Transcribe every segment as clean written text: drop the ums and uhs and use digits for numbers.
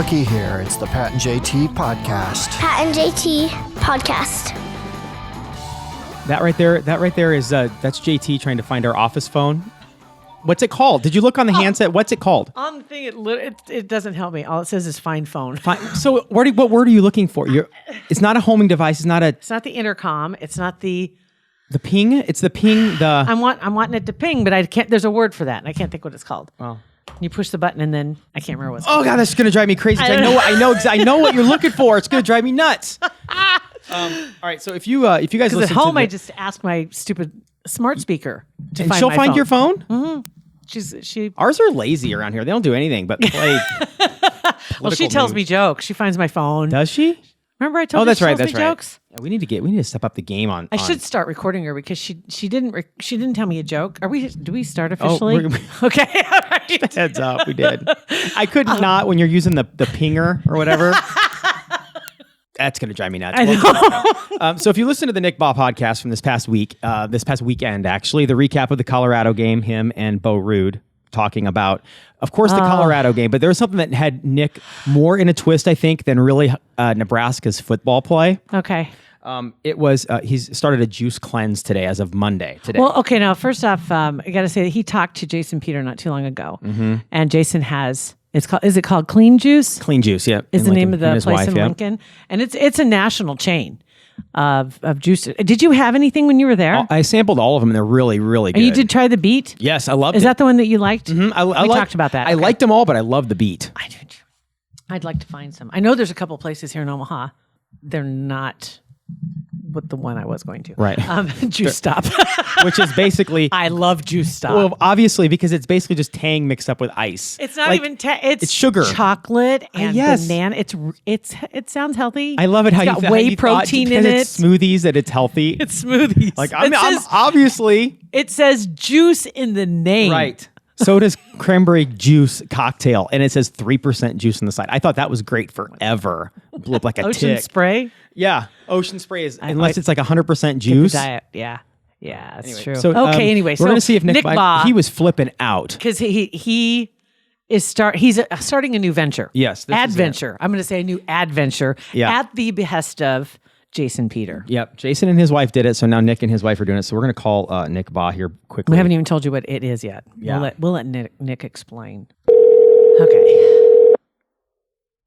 Rookie here. It's the Pat and JT podcast. Pat and JT podcast. That right there is that's JT trying to find our office phone. What's it called? Did you look on the handset? What's it called? On the thing, it doesn't help me. All it says is find phone. So what word are you looking for? It's not a homing device. It's not the intercom. It's not the ping. It's the ping. I'm wanting it to ping, but I can't. There's a word for that, and I can't think what it's called. Oh. You push the button, and then I can't remember what's. Oh God, that's gonna drive me crazy. I know what you're looking for. It's gonna drive me nuts. All right, so if you guys listen at home, to I just ask my stupid smart speaker to and find she'll my find phone. your phone. Mm-hmm. Ours are lazy around here. They don't do anything but play. Well, she tells me jokes. She finds my phone. Does she? Remember I told her she tells me jokes? Yeah, we need to step up the game on. I should start recording her because she didn't tell me a joke. Do we start officially? Okay, all right. Heads up, we did. I could not when you're using the pinger or whatever. That's going to drive me nuts. So if you listen to the Nick Bahe podcast from this past weekend, actually, the recap of the Colorado game, him and Bo Rude talking about, of course, the Colorado game, but there was something that had Nick more in a twist, I think, than really Nebraska's football play. Okay. It was, he's started a juice cleanse today as of Monday. Well, okay, now, first off, I got to say that he talked to Jason Peter not too long ago, and Jason has... is it called Clean Juice? Clean Juice, yeah. Is the name of the place in Lincoln. And it's a national chain of juice. Did you have anything when you were there? I sampled all of them, and they're really, really good. And you did try the beet? Yes, I loved it. Is that the one that you liked? Mm-hmm. We talked about that. I liked them all, but I love the beet. I do too. I'd like to find some. I know there's a couple places here in Omaha. They're not with the one I was going to. Right. Juice Stop. Which is basically... I love Juice Stop. Well, obviously, because it's basically just Tang mixed up with ice. It's not even it's sugar, chocolate, and banana. It sounds healthy. I love it. It's got whey protein in it. It's smoothies that it's healthy. It's smoothies. Like I'm obviously. It says juice in the name. Right. So does cranberry juice cocktail, and it says 3% juice on the side. I thought that was great forever. Blew up like a Ocean tick. Spray. Yeah, Ocean Spray is unless it's like 100% juice. Diet. Yeah, that's anyway, true. So, anyway, we're gonna see if Nick Bahe, he was flipping out because he's starting a new venture. Yes, adventure. I'm going to say a new adventure at the behest of Jason Peter. Yep, Jason and his wife did it, so now Nick and his wife are doing it. So we're going to call Nick Bahe here quickly. We haven't even told you what it is yet. Yeah. We'll let Nick explain. Okay.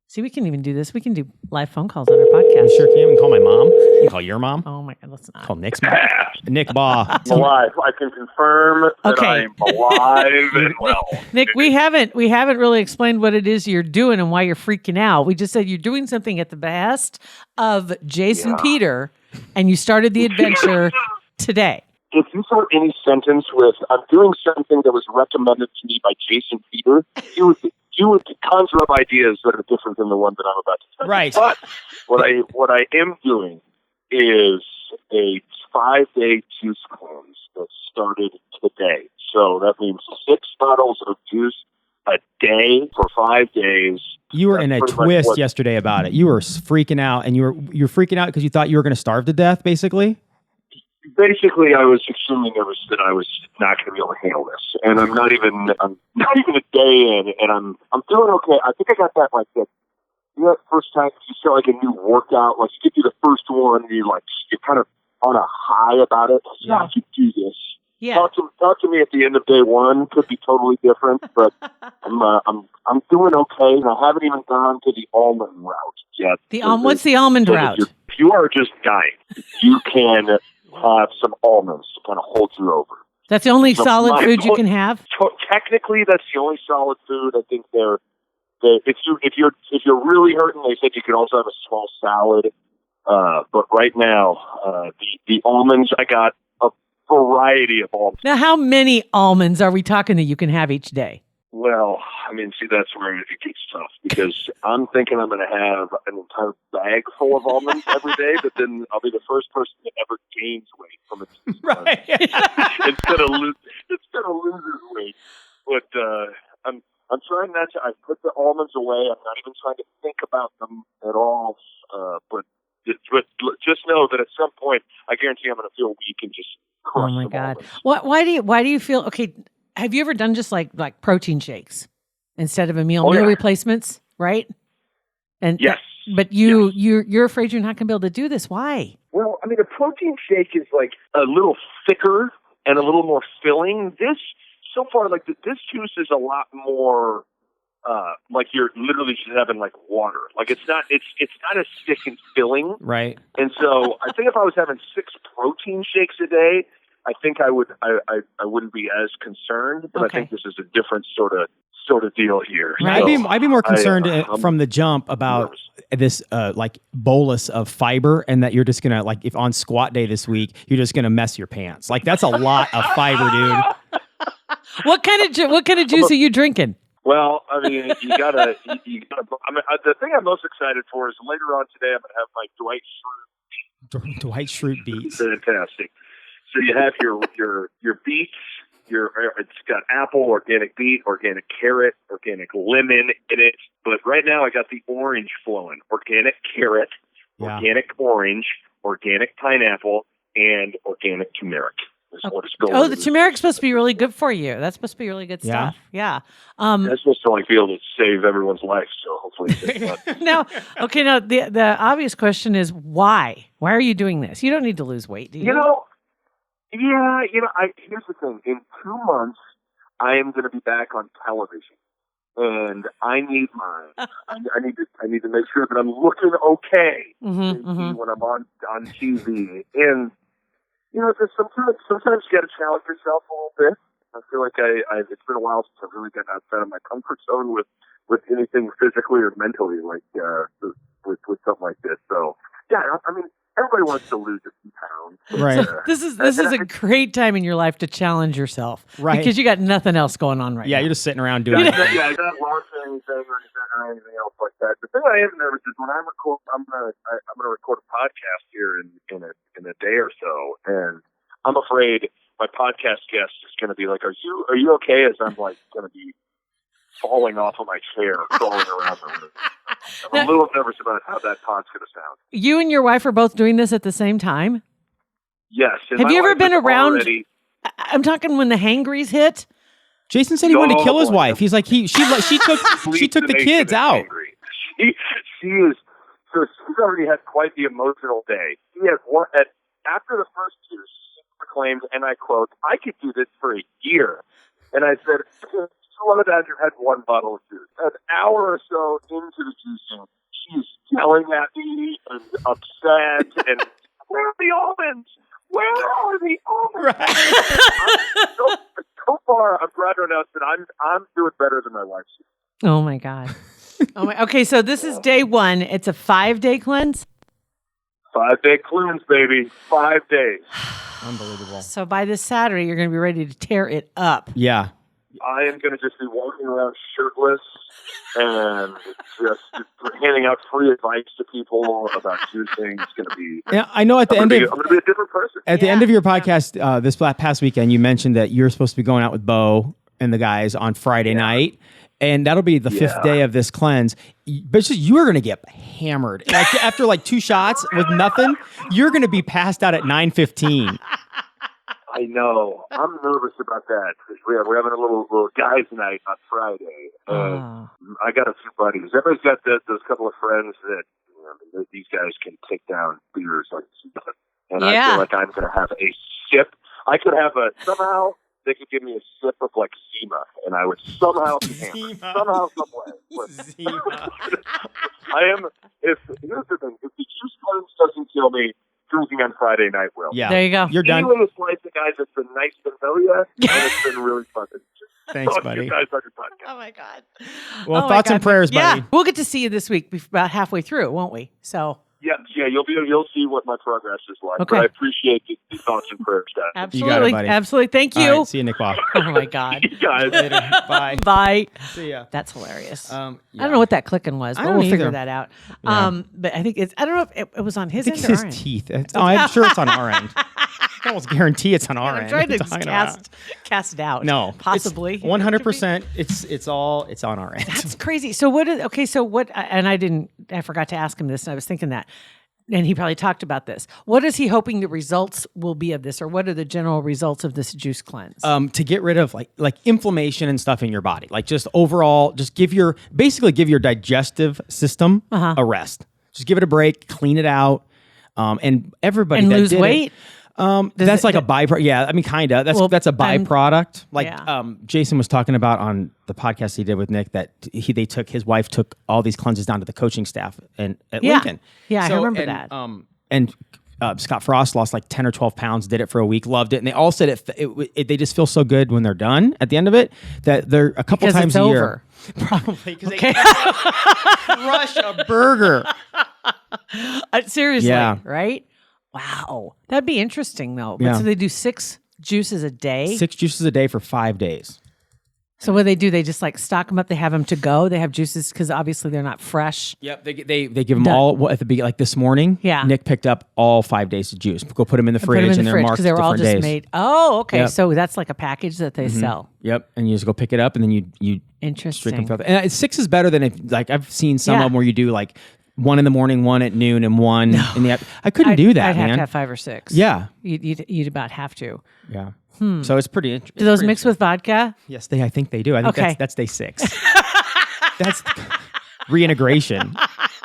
See, we can even do this. We can do live phone calls on our podcast. You sure can. We can call my mom. You can call your mom. Oh my God, let's not. Call Nick's mom. Nick Bahe. I'm alive. I can confirm that I'm alive and well. Nick, we haven't really explained what it is you're doing and why you're freaking out. We just said you're doing something at the behest of Jason Peter, and you started the adventure today. If you start any sentence with "I'm doing something that was recommended to me by Jason Peter," you would conjure up ideas that are different than the one that I'm about to tell you. Right. But what I am doing is a 5-day juice cleanse that started today. So that means 6 bottles of juice a day for 5 days. You were in a twist yesterday about it. You were freaking out, and you're freaking out because you thought you were going to starve to death, basically. Basically, I was extremely nervous that I was not going to be able to handle this, and I'm not even a day in, and I'm doing okay. I think I got that that first time you start like a new workout, like you get through the first one, and you're kind of on a high about it. Yeah, I can do this. Yeah. Talk to me at the end of day one. Could be totally different, but I'm doing okay, and I haven't even gone to the almond route yet. What's the almond route? If you are just dying, you can have some almonds to kind of hold you over. That's the only solid food you can have? Technically, that's the only solid food. I think if you're really hurting, they said you could also have a small salad. But right now, the almonds, I got a variety of almonds. Now, how many almonds are we talking that you can have each day? Well, I mean, see, that's where it gets tough because I'm thinking I'm going to have an entire bag full of almonds every day, but then I'll be the first person that ever gains weight from it. Right. instead of loses weight. But I'm trying not to. I put the almonds away. I'm not even trying to think about them at all. But just know that at some point, I guarantee I'm going to feel weak and just crush. Oh my God! Why do you feel okay? Have you ever done just like protein shakes instead of meal replacements? Right? And Yes. but you're afraid you're not going to be able to do this. Why? Well, I mean, a protein shake is like a little thicker and a little more filling. This, so far, like this juice is a lot more, like you're literally just having like water. Like it's not as thick and filling. Right. And so I think if I was having 6 protein shakes a day, I think I wouldn't be as concerned. But Okay. I think this is a different sort of deal here. Right. So I'd be more concerned I'm from the jump about nervous. this like bolus of fiber, and that you're just gonna, like, if on squat day this week you're just gonna mess your pants. Like that's a lot of fiber, dude. What kind of juice are you drinking? Well, I mean, you gotta. I mean, the thing I'm most excited for is later on today I'm gonna have my Dwight Schrute beats. fantastic. So you have your beets. It's got apple, organic beet, organic carrot, organic lemon in it. But right now I got the orange flowing: organic carrot, organic orange, organic pineapple, and organic turmeric. Is what is going Oh, the turmeric's supposed to be really good for you. That's supposed to be really good stuff. Yeah. That's supposed to like be able to save everyone's life. So hopefully, Now the obvious question is why? Why are you doing this? You don't need to lose weight, do you? Here's the thing. In 2 months, I am going to be back on television, and I need I need to make sure that I'm looking okay when I'm on TV. And just sometimes you got to challenge yourself a little bit. I feel like it's been a while since I've really gotten outside of my comfort zone with anything physically or mentally, like with something like this. So yeah, I mean, everybody wants to lose a few pounds. Right. So this is a great time in your life to challenge yourself, right? Because you got nothing else going on right now. Yeah, you're just sitting around doing it. Yeah, I not launching anything or anything else like that. The thing I am nervous is when I record, I'm gonna record a podcast here in a day or so, and I'm afraid my podcast guest is gonna be like, "Are you okay?" As I'm like gonna be falling off of my chair, crawling around the room. I'm a little nervous about how that pod's gonna sound. You and your wife are both doing this at the same time? Yes. Have you ever been around? I'm talking when the hangries hit. Jason said he wanted to kill his wife. He's like she took the kids out. She is. So she's already had quite the emotional day. She has one after the first 2. She proclaimed, and I quote, "I could do this for a year." And I said, "Slow down. You had 1 bottle of juice." An hour or so into the juicing, she's yelling at me and upset and, "Where are the almonds? Where are the almonds?" Right. So far, I'm glad to announce that I'm doing better than my wife. Oh my God. Okay, so this is day 1. It's a 5-day cleanse. 5-day cleanse, baby. 5 days. Unbelievable. So by this Saturday, you're going to be ready to tear it up. Yeah. I am going to just be walking around shirtless and just handing out free advice to people about juicing. It's going to be. Yeah, I know. I'm going to be a different person. At the end of your podcast this past weekend, you mentioned that you're supposed to be going out with Bo and the guys on Friday night, and that'll be the 5th day of this cleanse. But you are going to get hammered. Like after 2 shots with nothing, you're going to be passed out at 9:15. I know. I'm nervous about that because we're having a little guys' night on Friday. I got a few buddies. Everybody's got those couple of friends that these guys can take down beers like nothing. And I feel like I'm going to have a sip. I could have somehow they could give me a sip of Zima, and I would somehow be hammered. Somehow, some way. Zima. Here's the thing. If the juice cleanse doesn't kill me, drinking on Friday night will. Yeah. There you go. You're done. Anyway, it's like the guys, it's been nice to know you, and it's been really fun. Thanks, buddy. You guys on your podcast. Oh my God. Well, thoughts and prayers, buddy. Yeah, we'll get to see you this week, about halfway through, won't we? So. Yeah, you'll see what my progress is like. Okay. But I appreciate the thoughts and prayers, guys. Absolutely. You got it, buddy. Absolutely. Thank you. All right, see you, Nick Bob. Oh my God. You guys. Later. Bye. Bye. See ya. That's hilarious. Yeah. I don't know what that clicking was, I but don't we'll figure either. that out. Yeah. But I think I don't know if it was on his I end think or it's our his end. teeth. I'm sure it's on our end. I can almost guarantee it's on our I'm end. trying to What are you talking about? cast it out. No, possibly 100%. It's on our end. That's crazy. So what? And I forgot to ask him this, and I was thinking that. And he probably talked about this. What is he hoping the results will be of this, or what are the general results of this juice cleanse? To get rid of like inflammation and stuff in your body, like just overall, just give your digestive system a rest. Just give it a break, clean it out, and everybody And that lose did weight? That's like a byproduct. Yeah, I mean, kind of. That's a byproduct. Jason was talking about on the podcast he did with Nick that his wife took all these cleanses down to the coaching staff at Lincoln. Yeah, I remember that. And Scott Frost lost like 10 or 12 pounds, did it for a week, loved it, and they all said they just feel so good when they're done at the end of it that they're a couple times a year. Probably because they crush a burger. Seriously, Yeah. right? Wow. That'd be interesting, though. But Yeah. so they do 6 juices a day? 6 juices a day for 5 days. So what do? They just like stock them up. They have them to go. They have juices because obviously they're not fresh. Yep, they give them all at the beginning. Like this morning, Yeah. Nick picked up all 5 days of juice. Go put them in the Put them fridge, in and the they're fridge marked because they were all different just days. made. Oh, okay. Yep. So that's like a package that they sell. Yep, and you just go pick it up, and then you drink Interesting. them throughout. And 6 is better than if like I've seen some Yeah. of them where you do like 1 in the morning, 1 at noon, and 1 in the afternoon. I couldn't do that, I'd man. have to have 5 or 6. Yeah, You'd about have to. yeah. So it's pretty interesting. Do those mix with vodka? Yes, I think they do. I think Okay. that's day 6. That's reintegration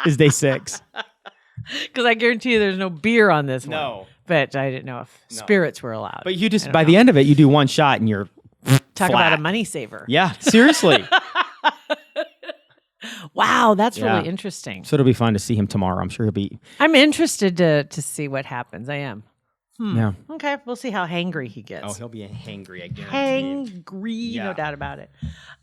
is day 6. Because I guarantee you there's no beer on this one. No. But I didn't know if spirits were allowed. But you just by the end of it, you do 1 shot and you're Talk flat. about a money saver. Yeah, seriously. Wow, that's Yeah. really interesting. So it'll be fun to see him tomorrow. I'm sure he'll be. I'm interested to see what happens. I am. Yeah. Okay, we'll see how hangry he gets. Oh, he'll be hangry. I guarantee. Hangry, Yeah. no doubt about it.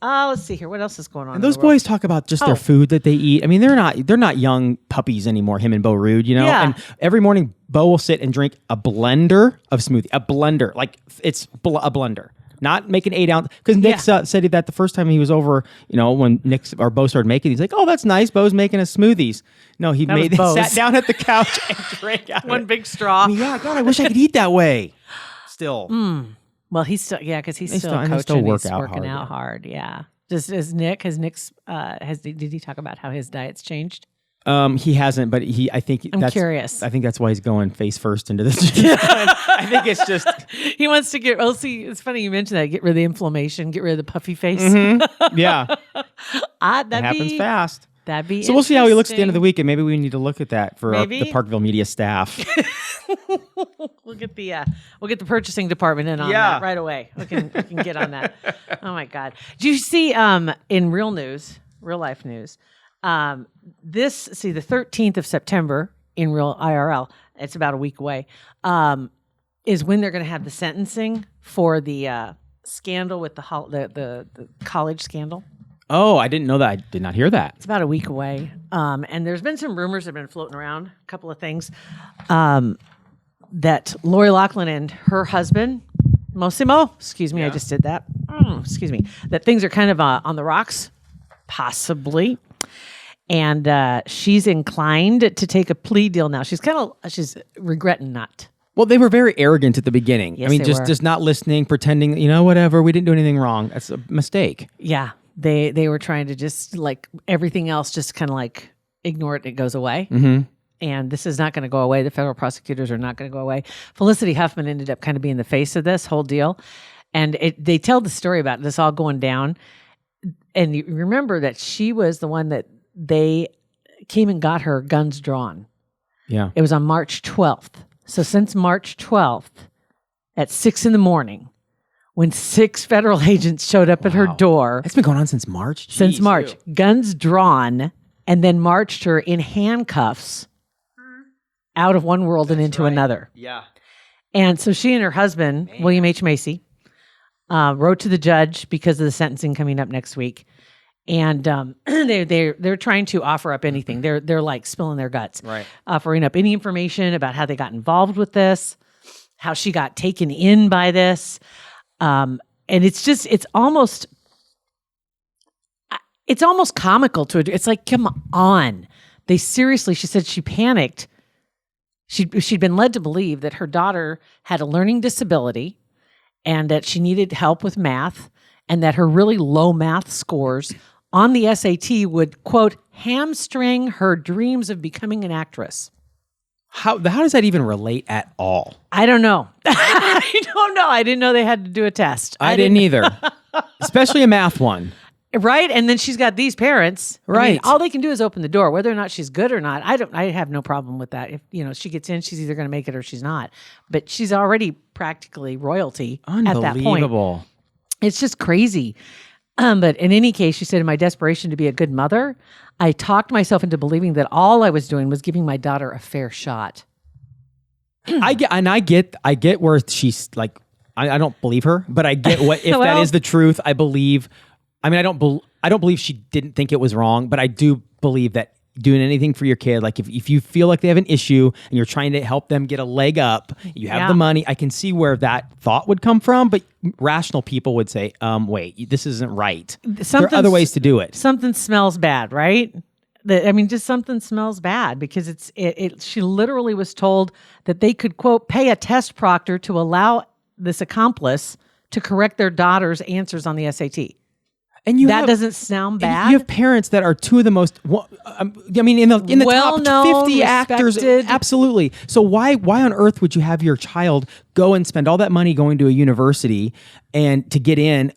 Let's see here. What else is going on? And those boys talk about just their food that they eat. I mean, they're not young puppies anymore. Him and Bo Rude, you know. Yeah. And every morning, Bo will sit and drink a blender of smoothie. A blender, like it's a blender. Not make an 8-ounce, because Nick said that the first time he was over, you know, when Nick or Bo started making, he's like, "Oh, that's nice. Bo's making us smoothies." No, he was Bo's. sat down at the couch and drank out of One it. big straw. I mean, yeah, God, I wish I could eat that way. Still, Well, he's still because he's still and they coaching. still work he's out working hard, out yeah. hard. Yeah. Did he talk about how his diet's changed? He hasn't, but I'm curious. I think that's why he's going face first into this. I think it's just He wants to get. Oh, see, it's funny you mentioned that. Get rid of the inflammation. Get rid of the puffy face. yeah, It it happens fast. That'd be So we'll see how he looks at the end of the interesting. week, and maybe we need to look at that for Maybe? the Parkville Media staff. We'll get the purchasing department in on Yeah. that right away. We can get on that. Oh my God! Do you see in real life news? The 13th of September in real IRL. It's about a week away. Is when they're going to have the sentencing for the scandal with the college scandal. Oh, I didn't know that. I did not hear that. It's about a week away. And there's been some rumors that have been floating around, a couple of things, that Lori Loughlin and her husband, Mosimo, excuse me, I just did that. Excuse me. That things are kind of on the rocks, possibly. And she's inclined to take a plea deal now. She's regretting not. Well, they were very arrogant at the beginning. Yes, I mean, they just were. just not listening, pretending, whatever. We didn't do anything wrong. That's a mistake. Yeah. They were trying to just like everything else, just kind of like ignore it. It goes away. Mm-hmm. And this is not going to go away. The federal prosecutors are not going to go away. Felicity Huffman ended up kind of being the face of this whole deal. And they tell the story about this all going down. And you remember that she was the one that they came and got her guns drawn. Yeah. It was on March 12th. So since March 12th at 6 a.m, when 6 federal agents showed up at her door, That's been going on since March? since Jeez. March, guns drawn, and then marched her in handcuffs out of one world and into another. Yeah. And so she and her husband, William H. Macy, wrote to the judge because of the sentencing coming up next week. And they're trying to offer up anything. They're like spilling their guts, Right. offering up any information about how they got involved with this, how she got taken in by this, and it's almost comical to it. It's like, come on, they seriously. She said she panicked. She'd been led to believe that her daughter had a learning disability, and that she needed help with math, and that her really low math scores on the SAT would, quote, hamstring her dreams of becoming an actress. How does that even relate at all? I don't know. I don't know. I didn't know they had to do a test. I didn't either. Especially a math one. Right, and then she's got these parents. I mean, Right. all they can do is open the door, whether or not she's good or not. I have no problem with that. If she gets in, she's either going to make it or she's not. But she's already practically royalty at that point. Unbelievable. It's just crazy. But in any case, she said, in my desperation to be a good mother, I talked myself into believing that all I was doing was giving my daughter a fair shot. I get where she's like, I don't believe her, but I get what if that Well- is the truth. I believe. I mean, I don't believe she didn't think it was wrong, but I do believe that doing anything for your kid, like if you feel like they have an issue and you're trying to help them get a leg up, you have the money. I can see where that thought would come from, but rational people would say, wait, this isn't right. There are other ways to do it. Something smells bad, right? Just something smells bad because she literally was told that they could, quote, pay a test proctor to allow this accomplice to correct their daughter's answers on the SAT. And doesn't sound bad. You have parents that are two of the most, in the Well-known, top 50 actors. respected. Absolutely. So why on earth would you have your child go and spend all that money going to a university and to get in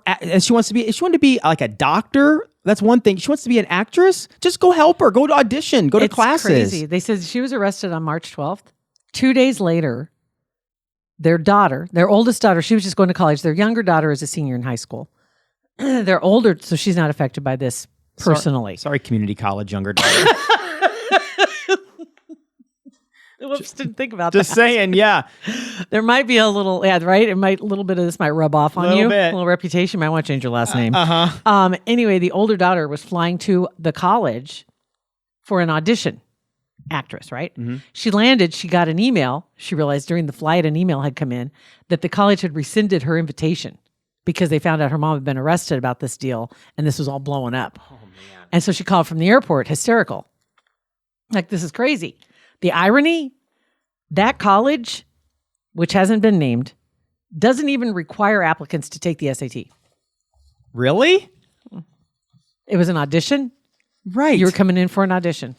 and she wants to be like a doctor? That's one thing. She wants to be an actress. Just go help her. Go to audition. Go to classes. Crazy. They said she was arrested on March 12th. 2 days later, their oldest daughter, she was just going to college. Their younger daughter is a senior in high school. They're older, so she's not affected by this personally. Sorry, community college younger daughter. Whoops, didn't think about that. Just saying, yeah. There might be a little, right? A little bit of this might rub off on you. Bit. A little reputation. Might want to change your last name. Uh-huh. Anyway, the older daughter was flying to the college for an audition. Actress, right? Mm-hmm. She landed. She got an email. She realized during the flight, an email had come in that the college had rescinded her invitation because they found out her mom had been arrested about this deal and this was all blowing up. Oh, man. And so she called from the airport, hysterical. Like, this is crazy. The irony, that college, which hasn't been named, doesn't even require applicants to take the SAT. Really? It was an audition. Right. You were coming in for an audition.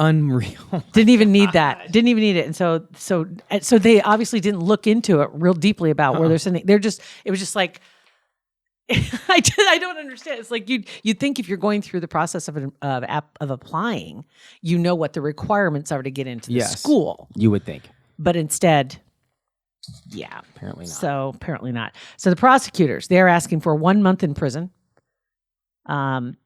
Unreal. Didn't even need that. Didn't even need it. And so they obviously didn't look into it real deeply about where they're sending. It was just like, I don't understand. It's like you'd think if you're going through the process of applying, you know what the requirements are to get into the school. You would think. But instead, apparently not. So apparently not. So the prosecutors, they're asking for 1 month in prison. Her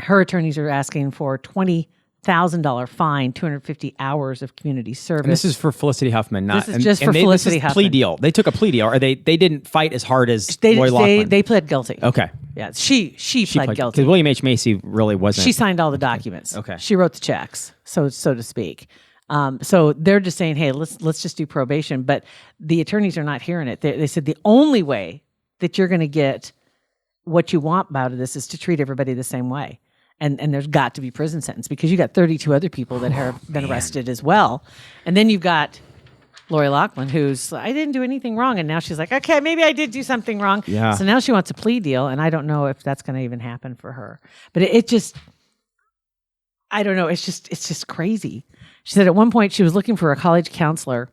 attorneys are asking for $20,000 fine, 250 hours of community service. And this is for Felicity Huffman. This is just for Felicity Huffman. Plea deal. They took a plea deal, or they didn't fight as hard as Roy Loughlin. They pled guilty. Okay. Yeah, she pled guilty. Because William H. Macy really wasn't. She signed all the documents. Okay. She wrote the checks, so to speak. So they're just saying, hey, let's just do probation. But the attorneys are not hearing it. They said the only way that you're going to get what you want out of this is to treat everybody the same way. And there's got to be prison sentence because you got 32 other people that have been arrested as well. And then you've got Lori Loughlin, who's, I didn't do anything wrong. And now she's like, okay, maybe I did do something wrong. Yeah. So now she wants a plea deal. And I don't know if that's going to even happen for her. But it just, I don't know. It's just crazy. She said at one point she was looking for a college counselor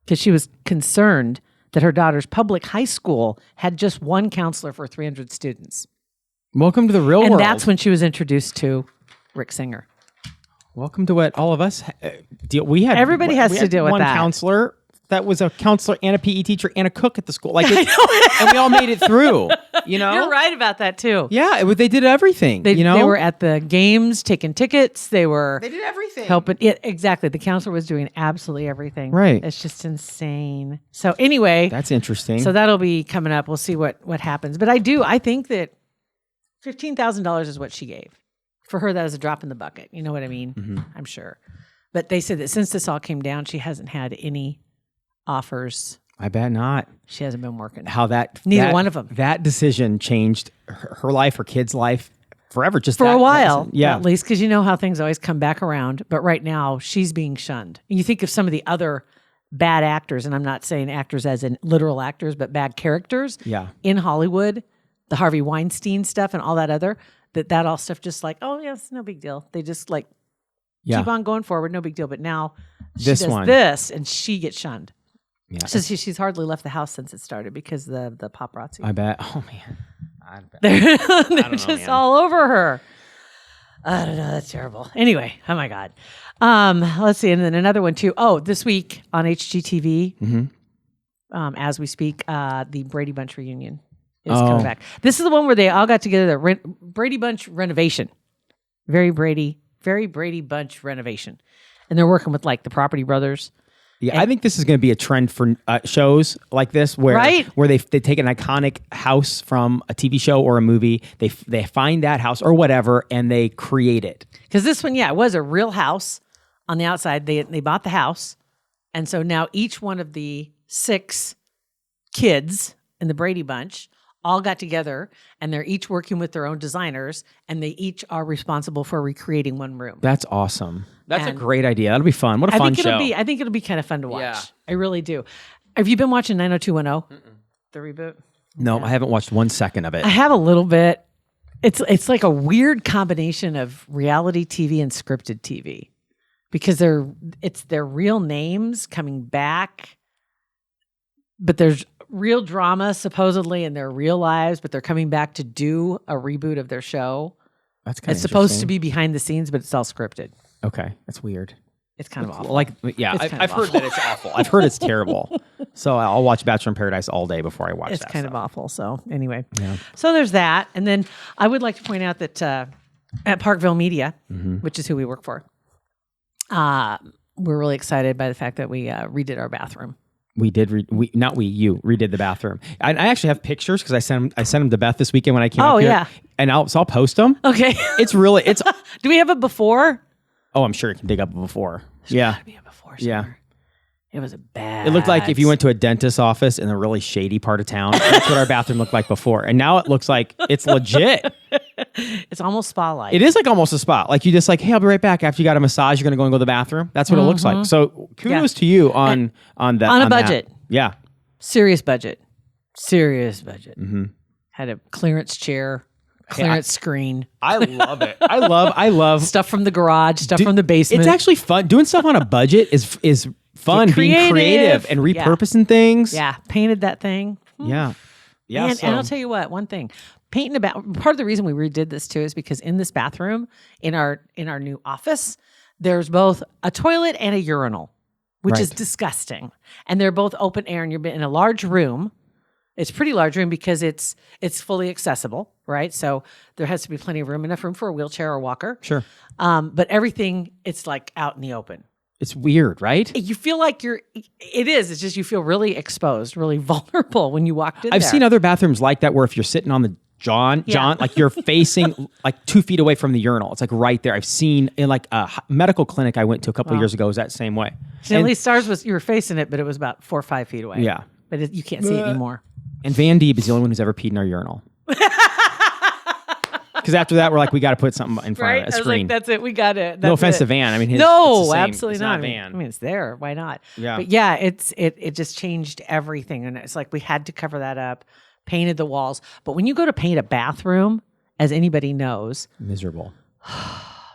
because she was concerned that her daughter's public high school had just one counselor for 300 students. Welcome to the real world. And that's when she was introduced to Rick Singer. Welcome to what all of us deal. We had Everybody has to deal with one that. Counselor that was a counselor and a PE teacher and a cook at the school. Like, and we all made it through. You know, You're right about that too. Yeah, they did everything. They were at the games, taking tickets. They did everything. Helping. Yeah, exactly. The counselor was doing absolutely everything. Right. It's just insane. So anyway, That's interesting. so that'll be coming up. We'll see what happens. But I think that $15,000 is what she gave. For her, that is a drop in the bucket. You know what I mean? Mm-hmm. I'm sure. But they said that since this all came down, she hasn't had any offers. I bet not. She hasn't been working. How Neither one of them. That decision changed her life, her kids' life forever. Just For that a while, decision. Yeah. at least, because you know how things always come back around. But right now, she's being shunned. And you think of some of the other bad actors, and I'm not saying actors as in literal actors, but bad characters in Hollywood, the Harvey Weinstein stuff and all that other, that all stuff just like, oh, yes, no big deal. They just like Yeah. Keep on going forward, no big deal. But now she This does one. this, and she gets shunned. Yeah. So she's hardly left the house since it started because the paparazzi. I bet. Oh man. I bet. They're know, just man. all over her. I don't know. That's terrible. Anyway, oh my God. Let's see. And then another one too. Oh, this week on HGTV, as we speak, the Brady Bunch reunion is coming back. This is the one where they all got together. The Brady Bunch renovation. Very Brady Bunch renovation. And they're working with like the Property Brothers. Yeah, I think this is going to be a trend for shows like this, where they take an iconic house from a TV show or a movie, they find that house or whatever, and they create it. Because this one, it was a real house on the outside. They bought the house, and so now each one of the 6 kids in the Brady Bunch all got together, and they're each working with their own designers, and they each are responsible for recreating one room. That's awesome. That's And a great idea. That'll be fun. What a fun show. I think it'll be kind of fun to watch. Yeah. I really do. Have you been watching 90210? The reboot? No, I haven't watched 1 second of it. I have a little bit. It's like a weird combination of reality TV and scripted TV because it's their real names coming back, but there's real drama supposedly in their real lives, but they're coming back to do a reboot of their show. That's kind of It's supposed to be behind the scenes, but it's all scripted. Okay, that's weird. It's kind of awful. Like, yeah, It's kind I've of heard that it's awful. I've heard it's terrible. So I'll watch Bachelor in Paradise all day before I watch It's that. kind of stuff. awful. So anyway, Yeah. so there's that. And then I would like to point out that at Parkville Media, which is who we work for, we're really excited by the fact that we redid our bathroom. We did. You redid the bathroom. I actually have pictures because I sent them to Beth this weekend when I came up here. Yeah. And I'll post them. Okay. It's Do we have a before? Oh, I'm sure you can dig up a before. Yeah. Gotta be a before. Yeah. Somewhere. It was a bad. It looked like if you went to a dentist's office in a really shady part of town. That's what our bathroom looked like before. And now it looks like it's legit. It's almost spa-like. It is like almost a spot. Like you just like, hey, I'll be right back. After you got a massage, you're going to go and go to the bathroom. That's what it looks like. So kudos to you on that. On a budget. That. Yeah. Serious budget. Had a clearance chair, clearance screen. I love it. I love Stuff from the garage, stuff from the basement. It's actually fun. Doing stuff on a budget is fun. Being creative and repurposing things. Yeah, painted that thing. Yeah. Yeah. And I'll tell you what, one thing. Painting part of the reason we redid this too is because in this bathroom, in our new office, there's both a toilet and a urinal, which is disgusting. And they're both open air, and you're in a large room. It's a pretty large room because it's fully accessible, right? So there has to be plenty of room, enough room for a wheelchair or walker. Sure. But everything, it's like out in the open. It's weird, right? You feel like it is. It's just you feel really exposed, really vulnerable when you walked in I've there. seen other bathrooms like that where if you're sitting on the John, like you're facing like 2 feet away from the urinal. It's like right there. I've seen in like a medical clinic I went to a couple of years ago was that same way. At least ours was, you were facing it, but it was about 4 or 5 feet away. Yeah. But you can't see it anymore. And Van Dieb is the only one who's ever peed in our urinal. Because after that, we're like, we got to put something in front of it, a I was screen. like, that's it. We got it. No That's offense it. to Van. I mean, no, it's the same. absolutely It's not. Van. I mean, it's there. Why not? Yeah. But yeah, it just changed everything. And it's like we had to cover that up, painted the walls. But when you go to paint a bathroom, as anybody knows, Miserable.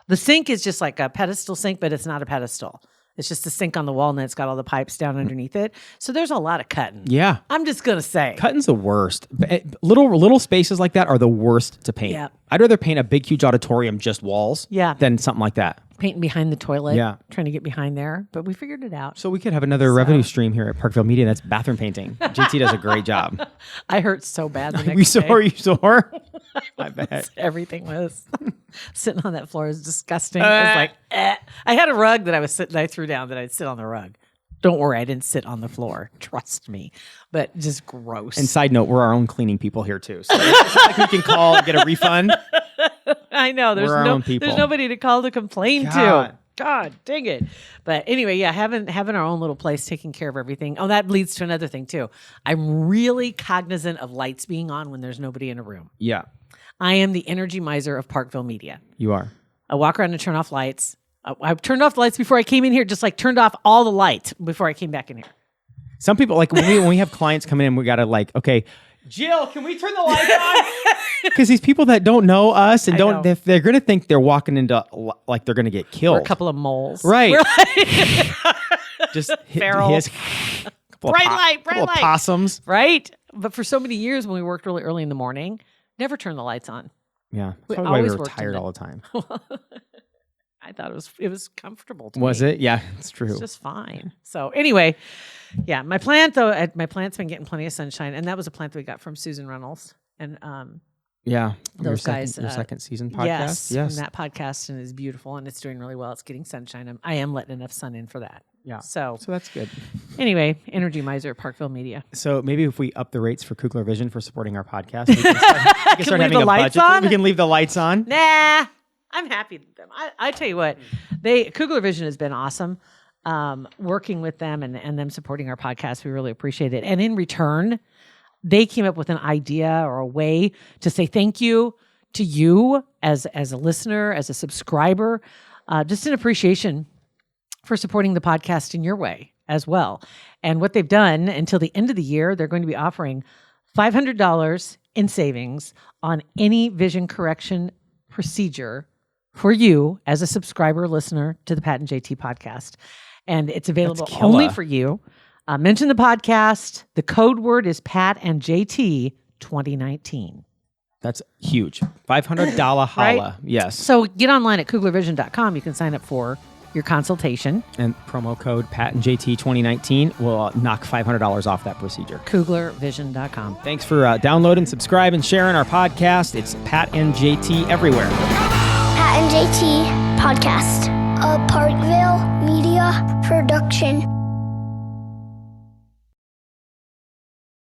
the sink is just like a pedestal sink, but it's not a pedestal. It's just a sink on the wall, and then it's got all the pipes down underneath it. So there's a lot of cutting. Yeah. I'm just going to say. Cutting's the worst. Little spaces like that are the worst to paint. Yeah. I'd rather paint a big, huge auditorium, just walls, than something like that. Painting behind the toilet. Yeah. Trying to get behind there. But we figured it out. So we could have another revenue stream here at Parkville Media. That's bathroom painting. JT does a great job. I hurt so bad the next You day. sore? You sore? I bet. Everything was sitting on that floor is disgusting. It was like, I had a rug that I threw down that I'd sit on the rug. Don't worry, I didn't sit on the floor. Trust me. But just gross. And side note, we're our own cleaning people here too. So it's not like we can call and get a refund. I know there's We're our own people. there's nobody to call to complain God. to. God dang it. But anyway, having our own little place, taking care of everything. Oh, that leads to another thing too. I'm really cognizant of lights being on when there's nobody in a room. Yeah, I am the energy miser of Parkville Media. you are. I walk around and turn off lights. I turned off the lights before I came in here, just like turned off all the lights before I came back in here. Some people like when we have clients coming in, we got to like, okay, Jill, can we turn the lights on? Because these people that don't know us and they're going to think they're walking into like they're going to get killed. We're a couple of moles. Right. Like, Just Feral. Bright light. Possums. Right. But for so many years when we worked really early in the morning, never turn the lights on. Yeah. We That's why we always were worked in tired it. all the time. I thought it was comfortable to Was me. it? Yeah, it's true. It's just fine. So anyway, yeah, my plant's been getting plenty of sunshine, and that was a plant that we got from Susan Reynolds. And yeah. those guys, Your second season podcast? Yes. And that podcast and is beautiful, and it's doing really well. It's getting sunshine. I am letting enough sun in for that. Yeah. So that's good. Anyway, Energy Miser, Parkville Media. So maybe if we up the rates for Kugler Vision for supporting our podcast, we can start leave having the a lights budget. on? We can leave the lights on. Nah, I'm happy with them. I tell you what, Kugler Vision has been awesome. Working with them and them supporting our podcast, we really appreciate it. And in return, they came up with an idea or a way to say thank you to you as a listener, as a subscriber, just an appreciation for supporting the podcast in your way as well. And what they've done until the end of the year, they're going to be offering $500 in savings on any vision correction procedure for you as a subscriber listener to the Pat and JT podcast. And it's available only for you. Mention the podcast. The code word is Pat and JT 2019. That's huge. $500 holla. Right? Yes. So get online at kuglervision.com. You can sign up for your consultation. And promo code Pat and JT 2019 will knock $500 off that procedure. kuglervision.com. Thanks for downloading, subscribing, and sharing our podcast. It's Pat and JT everywhere. Pat and JT Podcast. A Parkville Media Production.